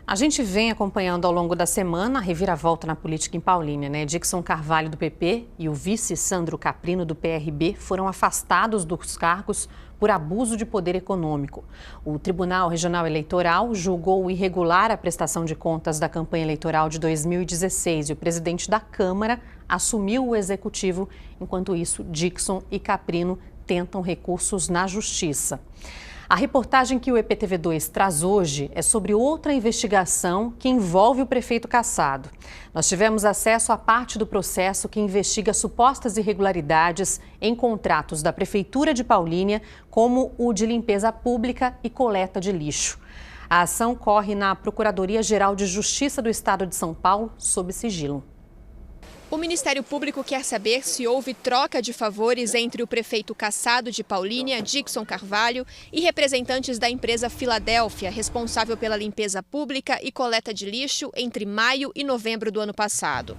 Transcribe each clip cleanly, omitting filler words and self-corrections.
A gente vem acompanhando ao longo da semana a reviravolta na política em Paulínia, né? Dixon Carvalho, do PP, e o vice Sandro Caprino, do PRB, foram afastados dos cargos por abuso de poder econômico. O Tribunal Regional Eleitoral julgou irregular a prestação de contas da campanha eleitoral de 2016 e o presidente da Câmara assumiu o executivo. Enquanto isso, Dixon e Caprino tentam recursos na Justiça. A reportagem que o EPTV2 traz hoje é sobre outra investigação que envolve o prefeito cassado. Nós tivemos acesso à parte do processo que investiga supostas irregularidades em contratos da Prefeitura de Paulínia, como o de limpeza pública e coleta de lixo. A ação corre na Procuradoria-Geral de Justiça do Estado de São Paulo, sob sigilo. O Ministério Público quer saber se houve troca de favores entre o prefeito cassado de Paulínia, Dixon Carvalho, e representantes da empresa Filadélfia, responsável pela limpeza pública e coleta de lixo entre maio e novembro do ano passado.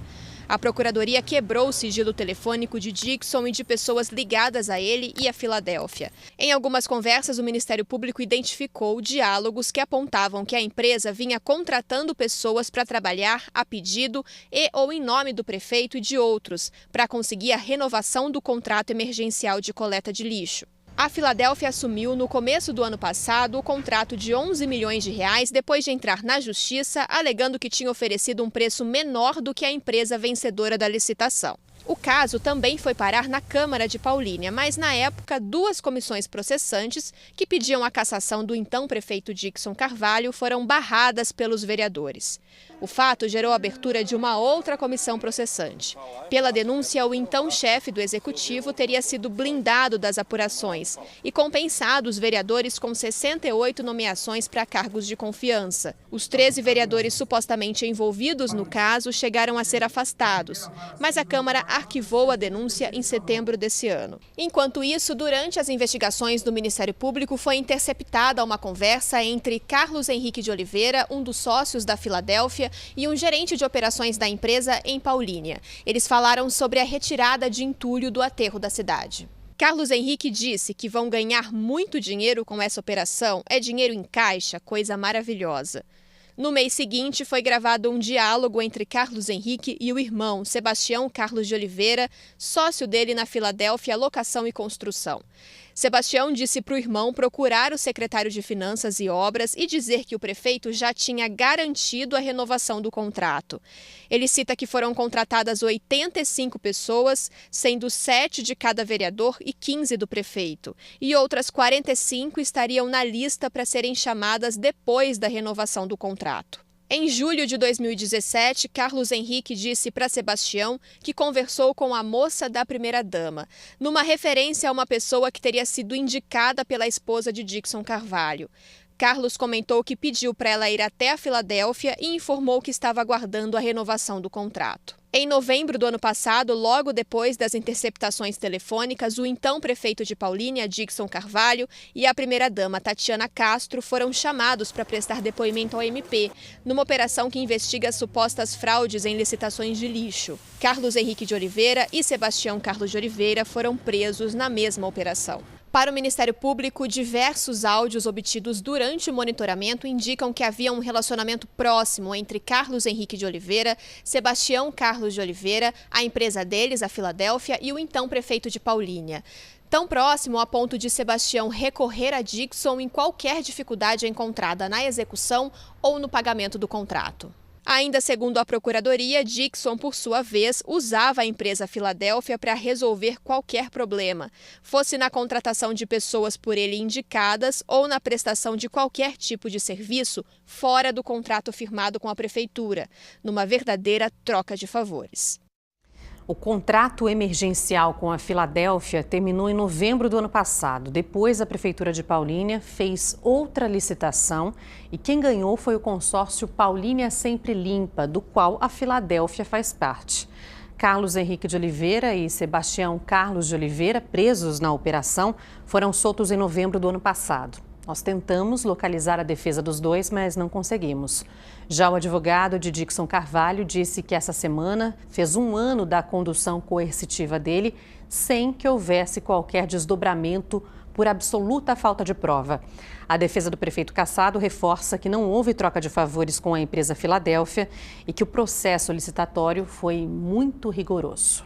A Procuradoria quebrou o sigilo telefônico de Dixon e de pessoas ligadas a ele e a Filadélfia. Em algumas conversas, o Ministério Público identificou diálogos que apontavam que a empresa vinha contratando pessoas para trabalhar a pedido e ou em nome do prefeito e de outros, para conseguir a renovação do contrato emergencial de coleta de lixo. A Filadélfia assumiu no começo do ano passado o contrato de 11 milhões de reais depois de entrar na justiça alegando que tinha oferecido um preço menor do que a empresa vencedora da licitação. O caso também foi parar na Câmara de Paulínia, mas na época duas comissões processantes que pediam a cassação do então prefeito Dixon Carvalho foram barradas pelos vereadores. O fato gerou a abertura de uma outra comissão processante. Pela denúncia, o então chefe do executivo teria sido blindado das apurações e compensado os vereadores com 68 nomeações para cargos de confiança. Os 13 vereadores supostamente envolvidos no caso chegaram a ser afastados, mas a Câmara arquivou a denúncia em setembro desse ano. Enquanto isso, durante as investigações do Ministério Público, foi interceptada uma conversa entre Carlos Henrique de Oliveira, um dos sócios da Filadélfia, e um gerente de operações da empresa em Paulínia. Eles falaram sobre a retirada de entulho do aterro da cidade. Carlos Henrique disse que vão ganhar muito dinheiro com essa operação, é dinheiro em caixa, coisa maravilhosa. No mês seguinte, foi gravado um diálogo entre Carlos Henrique e o irmão, Sebastião Carlos de Oliveira, sócio dele na Filadélfia Locação e Construção. Sebastião disse para o irmão procurar o secretário de Finanças e Obras e dizer que o prefeito já tinha garantido a renovação do contrato. Ele cita que foram contratadas 85 pessoas, sendo 7 de cada vereador e 15 do prefeito. E outras 45 estariam na lista para serem chamadas depois da renovação do contrato. Em julho de 2017, Carlos Henrique disse para Sebastião que conversou com a moça da primeira-dama, numa referência a uma pessoa que teria sido indicada pela esposa de Dixon Carvalho. Carlos comentou que pediu para ela ir até a Filadélfia e informou que estava aguardando a renovação do contrato. Em novembro do ano passado, logo depois das interceptações telefônicas, o então prefeito de Paulínia, Dixon Carvalho, e a primeira-dama, Tatiana Castro, foram chamados para prestar depoimento ao MP, numa operação que investiga supostas fraudes em licitações de lixo. Carlos Henrique de Oliveira e Sebastião Carlos de Oliveira foram presos na mesma operação. Para o Ministério Público, diversos áudios obtidos durante o monitoramento indicam que havia um relacionamento próximo entre Carlos Henrique de Oliveira, Sebastião Carlos de Oliveira, a empresa deles, a Filadélfia, e o então prefeito de Paulínia. Tão próximo a ponto de Sebastião recorrer a Dixon em qualquer dificuldade encontrada na execução ou no pagamento do contrato. Ainda segundo a Procuradoria, Dixon, por sua vez, usava a empresa Filadélfia para resolver qualquer problema, fosse na contratação de pessoas por ele indicadas ou na prestação de qualquer tipo de serviço fora do contrato firmado com a Prefeitura, numa verdadeira troca de favores. O contrato emergencial com a Filadélfia terminou em novembro do ano passado. Depois, a Prefeitura de Paulínia fez outra licitação e quem ganhou foi o consórcio Paulínia Sempre Limpa, do qual a Filadélfia faz parte. Carlos Henrique de Oliveira e Sebastião Carlos de Oliveira, presos na operação, foram soltos em novembro do ano passado. Nós tentamos localizar a defesa dos dois, mas não conseguimos. Já o advogado de Dixon Carvalho disse que essa semana fez 1 ano da condução coercitiva dele, sem que houvesse qualquer desdobramento por absoluta falta de prova. A defesa do prefeito Cassado reforça que não houve troca de favores com a empresa Filadélfia e que o processo licitatório foi muito rigoroso.